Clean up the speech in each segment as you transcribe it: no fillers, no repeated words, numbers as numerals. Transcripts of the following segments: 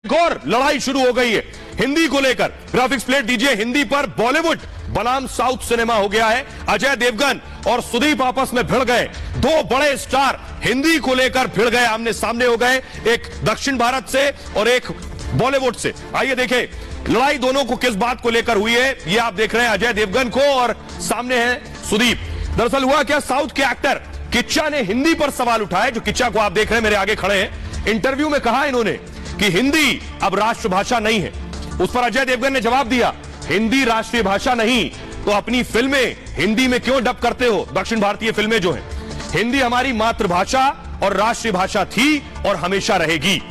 एक और लड़ाई शुरू हो गई है हिंदी को लेकर। ग्राफिक्स प्लेट दीजिए। हिंदी पर बॉलीवुड बनाम साउथ सिनेमा हो गया है। अजय देवगन और सुदीप आपस में भिड़ गए। दो बड़े स्टार हिंदी को लेकर भिड़ गए, आमने सामने हो गए, एक दक्षिण भारत से और एक बॉलीवुड से। आइए देखें लड़ाई दोनों को किस बात को लेकर हुई है। ये आप देख रहे हैं अजय देवगन को और सामने है सुदीप। दरअसल हुआ क्या, साउथ के एक्टर किच्चा ने हिंदी पर सवाल उठाए। जो किच्चा को आप देख रहे हैं मेरे आगे खड़े हैं, इंटरव्यू में कहा इन्होंने कि हिंदी अब राष्ट्रभाषा नहीं है। उस पर अजय देवगन ने जवाब दिया, हिंदी राष्ट्रीय भाषा नहीं तो अपनी फिल्में हिंदी में क्यों डब करते हो? दक्षिण भारतीय फिल्में जो हैं, हिंदी हमारी मातृभाषा और राष्ट्रीय भाषा थी और हमेशा रहेगी।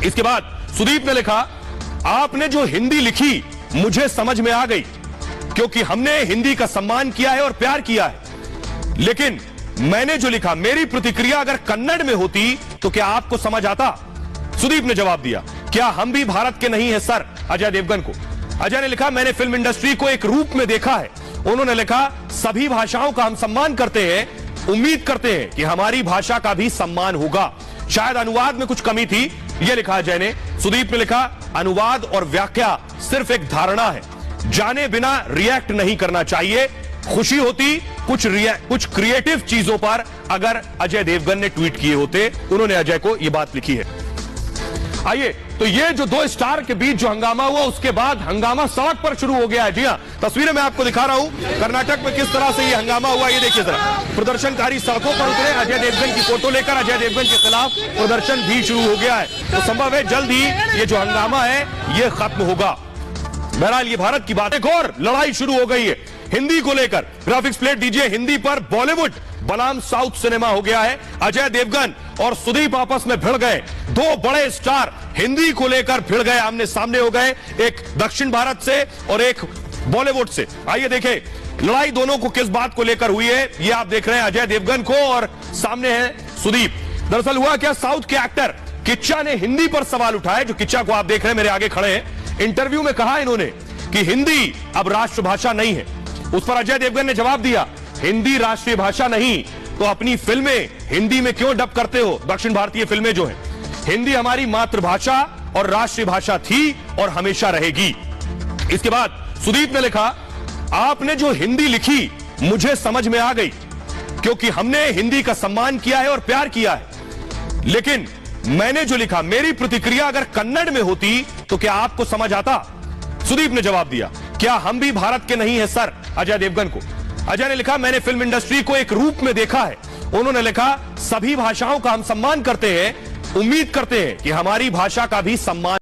इसके बाद सुदीप ने लिखा, आपने जो हिंदी लिखी मुझे समझ में आ गई क्योंकि हमने हिंदी का सम्मान किया है और प्यार किया है, लेकिन मैंने जो लिखा, मेरी प्रतिक्रिया अगर कन्नड़ में होती तो क्या आपको समझ आता? सुदीप ने जवाब दिया, क्या हम भी भारत के नहीं है सर? अजय देवगन को। अजय ने लिखा, मैंने फिल्म इंडस्ट्री को एक रूप में देखा है। उन्होंने लिखा, सभी भाषाओं का हम सम्मान करते हैं, उम्मीद करते हैं कि हमारी भाषा का भी सम्मान होगा। शायद अनुवाद में कुछ कमी थी, यह लिखा अजय ने। सुदीप ने लिखा, अनुवाद और व्याख्या सिर्फ एक धारणा है, जाने बिना रिएक्ट नहीं करना चाहिए। खुशी होती कुछ क्रिएटिव चीजों पर अगर अजय देवगन ने ट्वीट किए होते। उन्होंने अजय को यह बात लिखी है। आइए, तो ये जो दो स्टार के बीच जो हंगामा हुआ, उसके बाद हंगामा सड़क पर शुरू हो गया है। जी हां, तस्वीरें मैं आपको दिखा रहा हूं कर्नाटक में किस तरह से ये हंगामा हुआ। ये देखिए जरा, प्रदर्शनकारी सड़कों पर उतरे, अजय देवगन की फोटो लेकर अजय देवगन के खिलाफ प्रदर्शन भी शुरू हो गया है। तो संभव है जल्द ही ये जो हंगामा है ये खत्म होगा। बहरहाल ये भारत की बात। एक और लड़ाई शुरू हो गई है हिंदी को लेकर। ग्राफिक्स प्लेट दीजिए। हिंदी पर बॉलीवुड बनाम साउथ सिनेमा हो गया है। अजय देवगन और सुदीप आपस में भिड़ गए। दो बड़े स्टार हिंदी को लेकर भिड़ गए, आमने सामने हो गए, एक दक्षिण भारत से और एक बॉलीवुड से। आइए देखें लड़ाई दोनों को किस बात को लेकर हुई है। ये आप देख रहे हैं अजय देवगन को और सामने है सुदीप। दरअसल हुआ क्या, साउथ के एक्टर किच्चा ने हिंदी पर सवाल उठाए। जो किच्चा को आप देख रहे हैं मेरे आगे खड़े हैं, इंटरव्यू में कहा इन्होंने कि हिंदी अब राष्ट्रभाषा नहीं है। उस पर अजय देवगन ने जवाब दिया, हिंदी राष्ट्रीय भाषा नहीं तो अपनी फिल्में हिंदी में क्यों डब करते हो? दक्षिण भारतीय फिल्में जो हैं, हिंदी हमारी मातृभाषा और राष्ट्रीय भाषा थी और हमेशा रहेगी। इसके बाद सुदीप ने लिखा, आपने जो हिंदी लिखी मुझे समझ में आ गई क्योंकि हमने हिंदी का सम्मान किया है और प्यार किया है, लेकिन मैंने जो लिखा, मेरी प्रतिक्रिया अगर कन्नड़ में होती तो क्या आपको समझ आता? सुदीप ने जवाब दिया, क्या हम भी भारत के नहीं है सर? अजय देवगन को। अजय ने लिखा, मैंने फिल्म इंडस्ट्री को एक रूप में देखा है। उन्होंने लिखा, सभी भाषाओं का हम सम्मान करते हैं, उम्मीद करते हैं कि हमारी भाषा का भी सम्मान